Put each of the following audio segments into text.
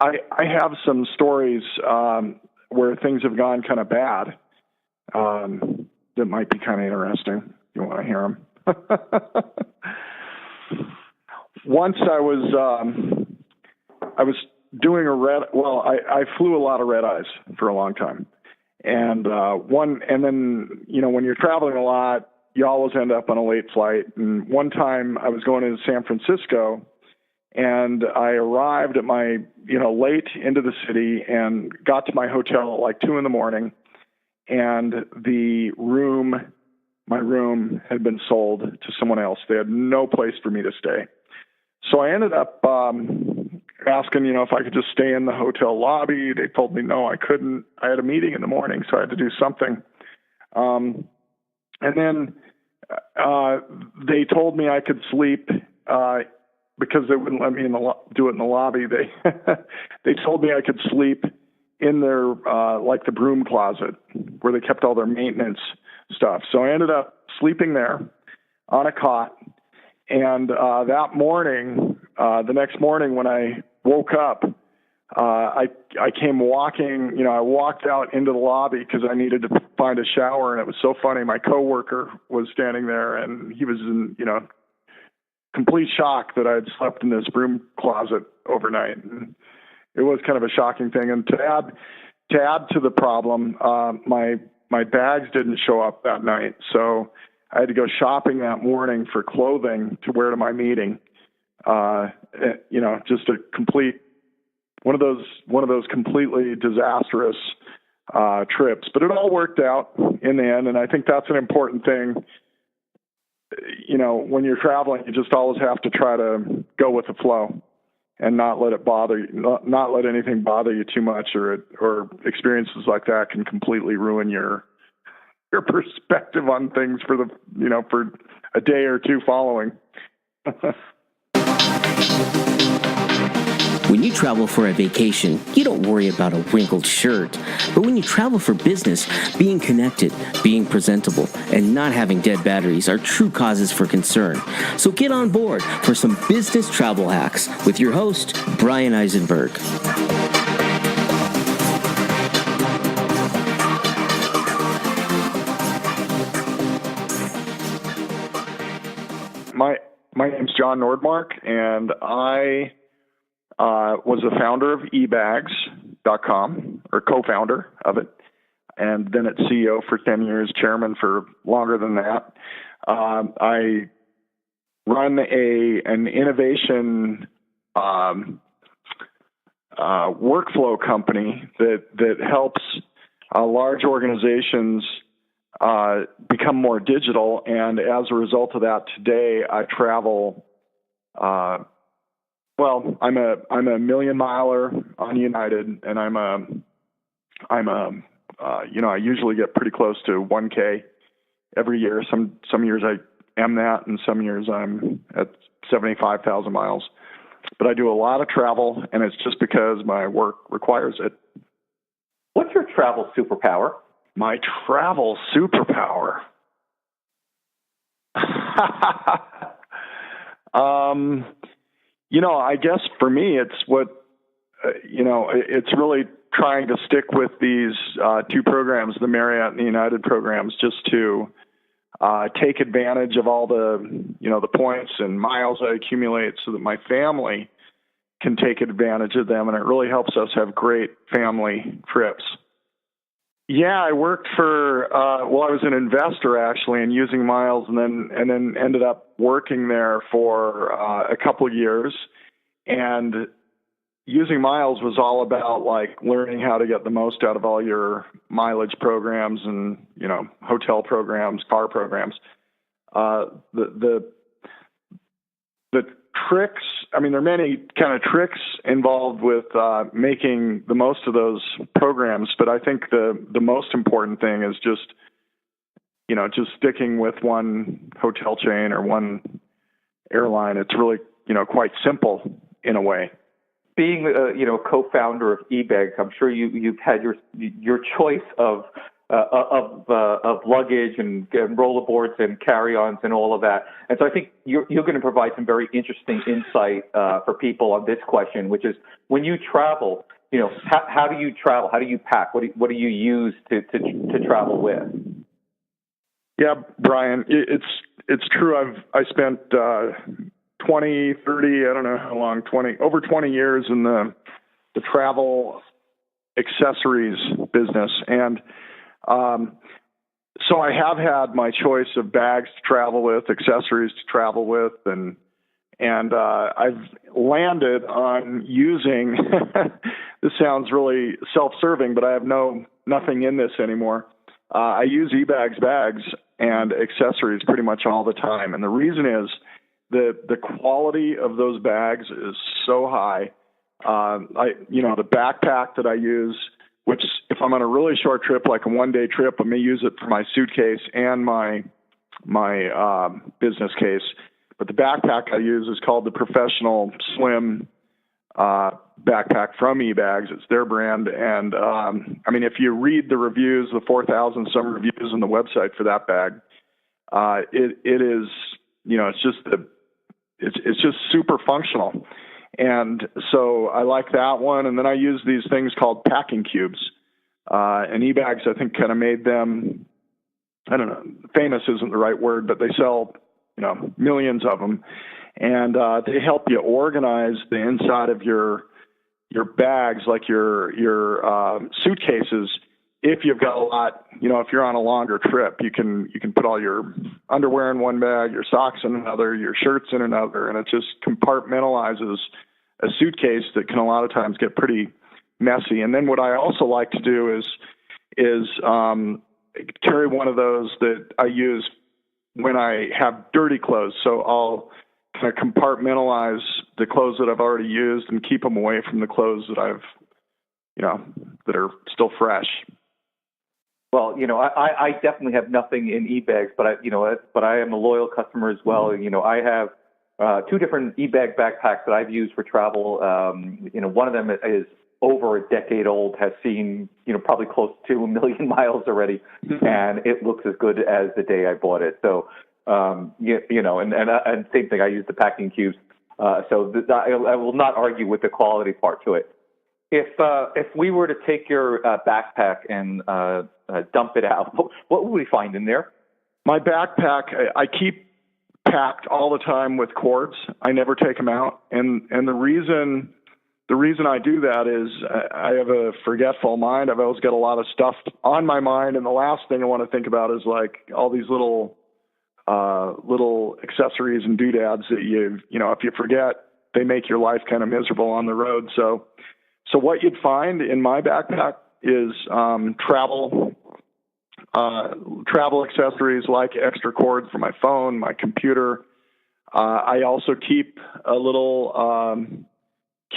I have some stories where things have gone kind of bad that might be kind of interesting. You want to hear them? Once I was doing I flew a lot of red eyes for a long time. And then, when you're traveling a lot, you always end up on a late flight. And one time I was going to San Francisco, and I arrived at late into the city and got to my hotel at like 2 a.m. And my room had been sold to someone else. They had no place for me to stay. So I ended up asking, if I could just stay in the hotel lobby. They told me no, I couldn't. I had a meeting in the morning, so I had to do something. And then they told me I could sleep because they wouldn't let me do it in the lobby. They told me I could sleep in their like the broom closet where they kept all their maintenance stuff. So I ended up sleeping there on a cot. And that morning, the next morning when I woke up, I came walking, I walked out into the lobby because I needed to find a shower. And it was so funny. My coworker was standing there, and he was in, complete shock that I had slept in this broom closet overnight. And it was kind of a shocking thing. And to add to the problem, my bags didn't show up that night. So I had to go shopping that morning for clothing to wear to my meeting. Just a complete one of those completely disastrous trips. But it all worked out in the end, and I think that's an important thing. When you're traveling, you just always have to try to go with the flow and not let it bother you, not let anything bother you too much, or experiences like that can completely ruin your perspective on things for a day or two following. When you travel for a vacation, you don't worry about a wrinkled shirt. But when you travel for business, being connected, being presentable, and not having dead batteries are true causes for concern. So get on board for some business travel hacks with your host, Brian Eisenberg. My name's Jon Nordmark, and I was the founder of eBags.com, or co-founder of it, and then at CEO for 10 years, chairman for longer than that. I run an innovation workflow company that helps large organizations become more digital, and as a result of that, today I travel. I'm a million miler on United, and I usually get pretty close to 1K every year. Some years I am that, and some years I'm at 75,000 miles. But I do a lot of travel, and it's just because my work requires it. What's your travel superpower? My travel superpower. I guess for me, it's it's really trying to stick with these two programs, the Marriott and the United programs, just to take advantage of all the points and miles I accumulate so that my family can take advantage of them. And it really helps us have great family trips. Yeah, I worked for, I was an investor actually in UsingMiles, and then ended up working there for a couple of years. And UsingMiles was all about learning how to get the most out of all your mileage programs and, hotel programs, car programs. The tricks, there are many kind of tricks involved with making the most of those programs, but I think the most important thing is just sticking with one hotel chain or one airline. It's really, quite simple in a way. Being co-founder of eBags, I'm sure you've had your choice of of luggage and rollerboards and carry-ons and all of that. And so I think you're going to provide some very interesting insight for people on this question, which is when you travel, how do you travel? How do you pack? What do you use to travel with? Yeah, Brian, it's true. I spent 20, 30, I don't know how long, over 20 years in the travel accessories business. And so I have had my choice of bags to travel with, accessories to travel with, and I've landed on using, this sounds really self-serving, but I have nothing in this anymore. I use eBags bags and accessories pretty much all the time. And the reason is the quality of those bags is so high. The backpack that I use, which if I'm on a really short trip, like a one-day trip, I may use it for my suitcase and my business case. But the backpack I use is called the Professional Slim backpack from eBags. It's their brand. And if you read the reviews, the 4,000 some reviews on the website for that bag, it is, it's just super functional. And so I like that one. And then I use these things called packing cubes. And eBags, I think, kind of made them, I don't know, famous isn't the right word, but they sell, millions of them. And they help you organize the inside of your bags, like your suitcases. If you've got a lot, if you're on a longer trip, you can put all your underwear in one bag, your socks in another, your shirts in another, and it just compartmentalizes a suitcase that can a lot of times get pretty messy. And then what I also like to do is carry one of those that I use when I have dirty clothes. So I'll kind of compartmentalize the clothes that I've already used and keep them away from the clothes that I've, that are still fresh. Well, I definitely have nothing in eBags, but I am a loyal customer as well. I have two different eBag backpacks that I've used for travel. One of them is over a decade old, has seen, probably close to 1 million miles already, and it looks as good as the day I bought it. So, and same thing, I use the packing cubes. I will not argue with the quality part to it. If we were to take your backpack and dump it out, what would we find in there? My backpack, I keep packed all the time with cords. I never take them out, and the reason I do that is I have a forgetful mind. I've always got a lot of stuff on my mind, and the last thing I want to think about is like all these little accessories and doodads that if you forget, they make your life kind of miserable on the road. So what you'd find in my backpack is travel accessories like extra cord for my phone, my computer. I also keep a little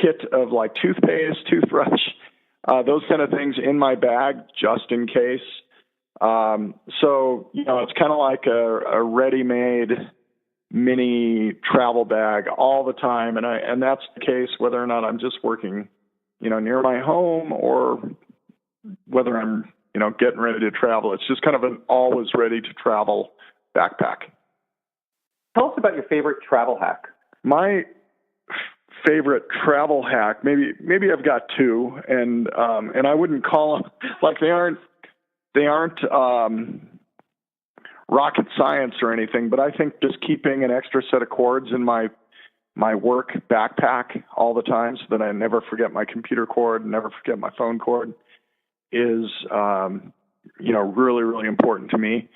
kit of like toothpaste, toothbrush, those kind of things in my bag just in case. So it's kind of like a ready-made mini travel bag all the time, and that's the case whether or not I'm just working near my home or whether I'm, getting ready to travel. It's just kind of an always ready to travel backpack. Tell us about your favorite travel hack. My favorite travel hack, maybe I've got two, and I wouldn't call them, like they aren't rocket science or anything, but I think just keeping an extra set of cords in my work backpack all the time so that I never forget my computer cord, never forget my phone cord is, really, really important to me.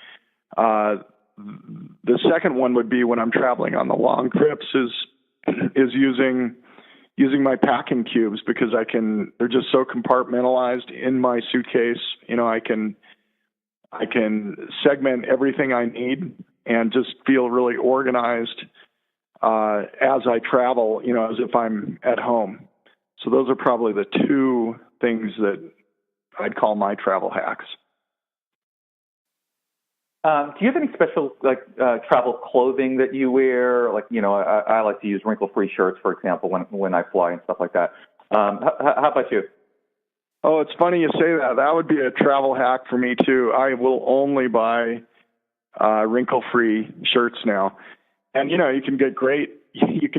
The second one would be when I'm traveling on the long trips is using my packing cubes because they're just so compartmentalized in my suitcase. I can segment everything I need and just feel really organized as I travel, as if I'm at home. So those are probably the two things that I'd call my travel hacks. Do you have any special travel clothing that you wear? I like to use wrinkle-free shirts, for example, when I fly and stuff like that. How about you? Oh, it's funny you say that. That would be a travel hack for me too. I will only buy wrinkle-free shirts now. And, you can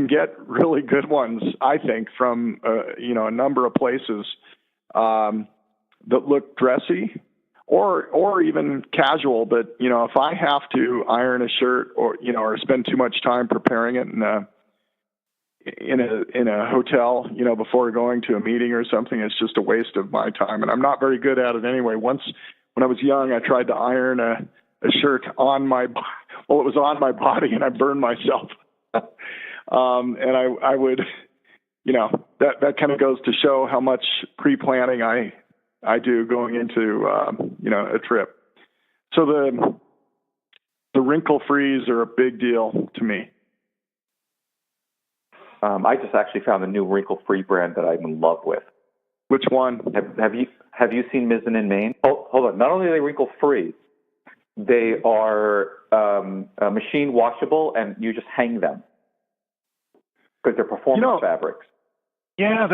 get really good ones, I think, from, a number of places that look dressy or even casual. But, if I have to iron a shirt or spend too much time preparing it in a hotel, before going to a meeting or something, it's just a waste of my time. And I'm not very good at it anyway. Once when I was young, I tried to iron a shirt on it was on my body and I burned myself. And I would, that kind of goes to show how much pre-planning I do going into, a trip. So the wrinkle frees are a big deal to me. I just actually found a new wrinkle-free brand that I'm in love with. Which one? Have you seen Mizzen in Maine? Oh, hold on. Not only are they wrinkle-free, they are machine washable, and you just hang them because they're performance fabrics. Yeah,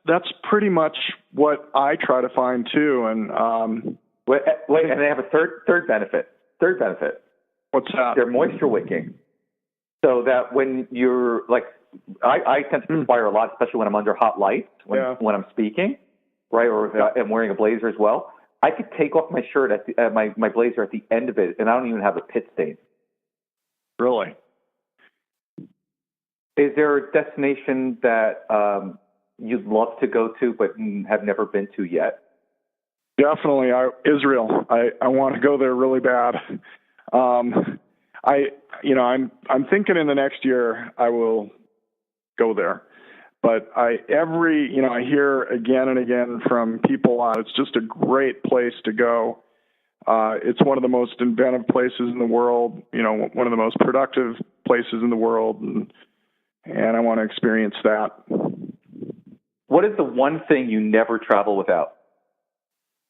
that's pretty much what I try to find too. And and they have a third benefit. What's that? They're moisture wicking, so that when you're like, I tend to perspire a lot, especially when I'm under hot lights when I'm speaking, right? Or if I'm wearing a blazer as well. I could take off my shirt my blazer at the end of it, and I don't even have a pit stain. Really? Is there a destination that you'd love to go to but have never been to yet? Definitely, Israel. I want to go there really bad. I'm thinking in the next year I will go there. But I hear again and again from people, it's just a great place to go. It's one of the most inventive places in the world, one of the most productive places in the world, and I want to experience that. What is the one thing you never travel without,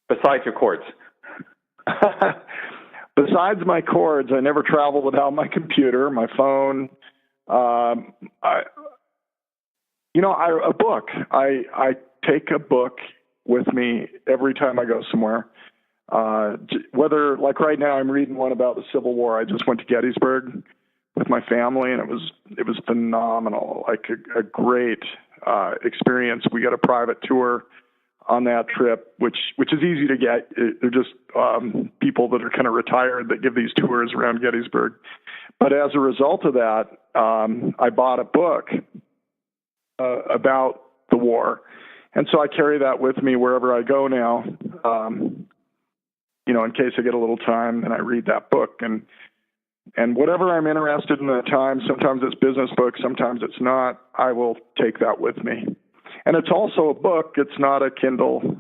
besides your cords? Besides my cords, I never travel without my computer, my phone. A book. I take a book with me every time I go somewhere. Whether, like right now, I'm reading one about the Civil War. I just went to Gettysburg with my family, and it was phenomenal. Like a great experience. We got a private tour on that trip, which is easy to get. They're just people that are kind of retired that give these tours around Gettysburg. But as a result of that, I bought a book about the war. And so I carry that with me wherever I go now, in case I get a little time, and I read that book. And whatever I'm interested in at the time, sometimes it's business books, sometimes it's not, I will take that with me. And it's also a book. It's not a Kindle.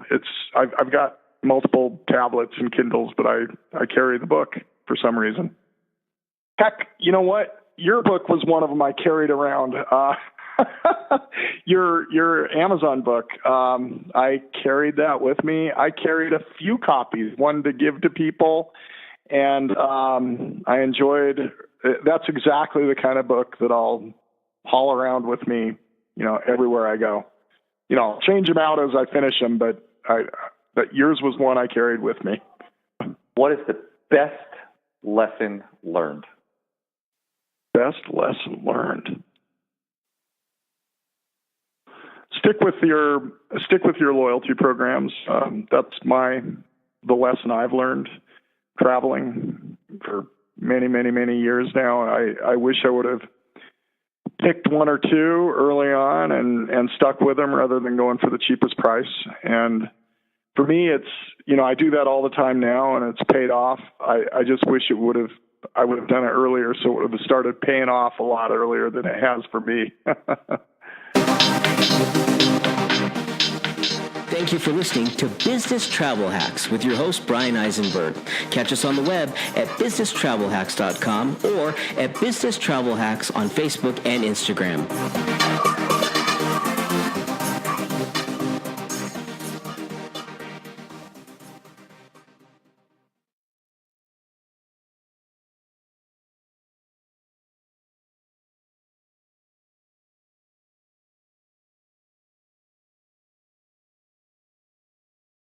I've got multiple tablets and Kindles, but I carry the book for some reason. Heck, you know what? Your book was one of them I carried around. Your Amazon book, I carried that with me. I carried a few copies, one to give to people, and I enjoyed. That's exactly the kind of book that I'll haul around with me, everywhere I go. I'll change them out as I finish them, but yours was one I carried with me. What is the best lesson learned? Best lesson learned. Stick with your loyalty programs. That's the lesson I've learned traveling for many, many, many years now. I wish I would have picked one or two early on and stuck with them rather than going for the cheapest price. And for me, it's, I do that all the time now, and it's paid off. I just wish I would have done it earlier, so it would have started paying off a lot earlier than it has for me. Thank you for listening to Business Travel Hacks with your host, Brian Eisenberg. Catch us on the web at businesstravelhacks.com or at Business Travel Hacks on Facebook and Instagram.